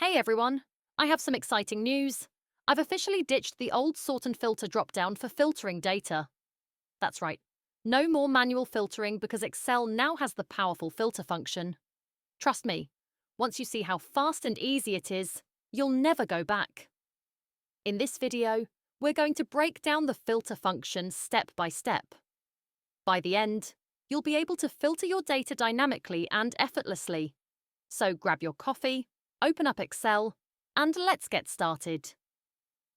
Hey everyone, I have some exciting news. I've officially ditched the old sort and filter dropdown for filtering data. That's right, no more manual filtering because Excel now has the powerful filter function. Trust me, once you see how fast and easy it is, you'll never go back. In this video, we're going to break down the filter function step by step. By the end, you'll be able to filter your data dynamically and effortlessly. So grab your coffee, open up Excel, and let's get started.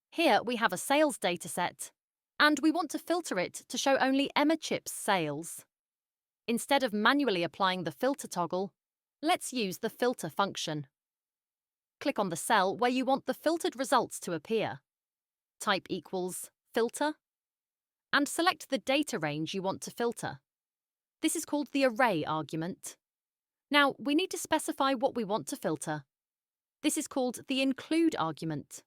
Here we have a sales dataset, and we want to filter it to show only Emma Chip's sales. Instead of manually applying the filter toggle, let's use the filter function. Click on the cell where you want the filtered results to appear. Type equals filter, and select the data range you want to filter. This is called the array argument. Now, we need to specify what we want to filter. This is called the include argument.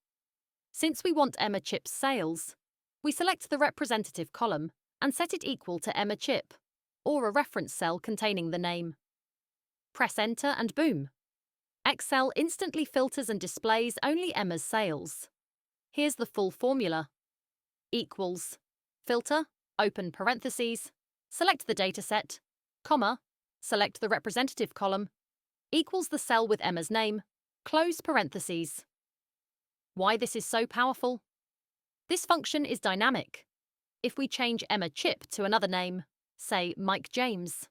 Since we want Emma Chip's sales, we select the representative column and set it equal to Emma Chip, or a reference cell containing the name. Press Enter and boom! Excel instantly filters and displays only Emma's sales. Here's the full formula. Equals filter, open parentheses, select the dataset, comma, select the representative column, equals the cell with Emma's name, close parentheses. Why this is so powerful? This function is dynamic. If we change Emma Chip to another name, say Mike James,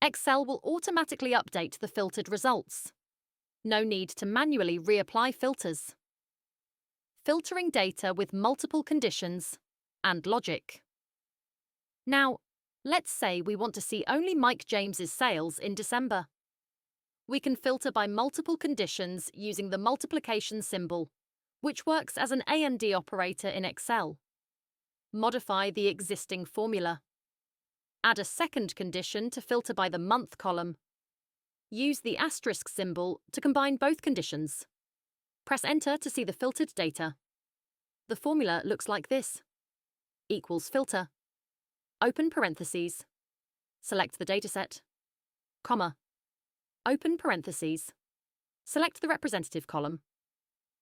Excel will automatically update the filtered results. No need to manually reapply filters. Filtering data with multiple conditions and logic. Now, let's say we want to see only Mike James's sales in December. We can filter by multiple conditions using the multiplication symbol, which works as an AND operator in Excel. Modify the existing formula. Add a second condition to filter by the month column. Use the asterisk symbol to combine both conditions. Press Enter to see the filtered data. The formula looks like this. Equals filter. Open parentheses. Select the dataset. Comma. Open parentheses. Select the representative column.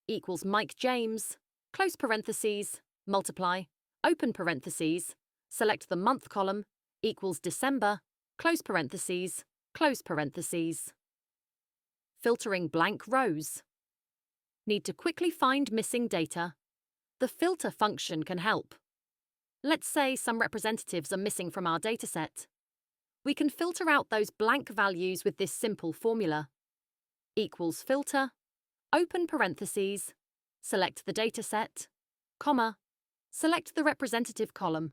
Equals Mike James, close parentheses, multiply, open parentheses, select the month column, equals December, close parentheses, close parentheses. Filtering blank rows. Need to quickly find missing data? The filter function can help. Let's say some representatives are missing from our dataset. We can filter out those blank values with this simple formula. Equals filter, open parentheses, select the dataset, comma, select the representative column.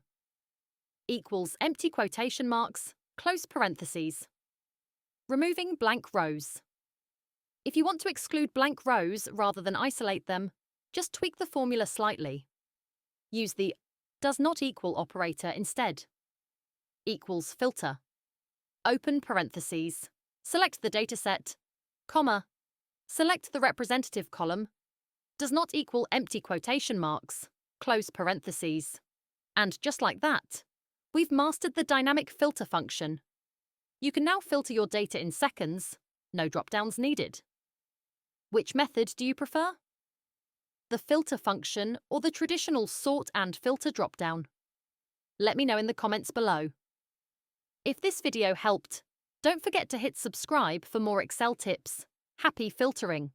Equals empty quotation marks, close parentheses. Removing blank rows. If you want to exclude blank rows rather than isolate them, just tweak the formula slightly. Use the does not equal operator instead. Equals filter. Open parentheses. Select the dataset, comma, select the representative column, does not equal empty quotation marks, close parentheses. And just like that, we've mastered the dynamic filter function. You can now filter your data in seconds, no dropdowns needed. Which method do you prefer? The filter function or the traditional sort and filter dropdown? Let me know in the comments below. If this video helped, don't forget to hit subscribe for more Excel tips. Happy filtering!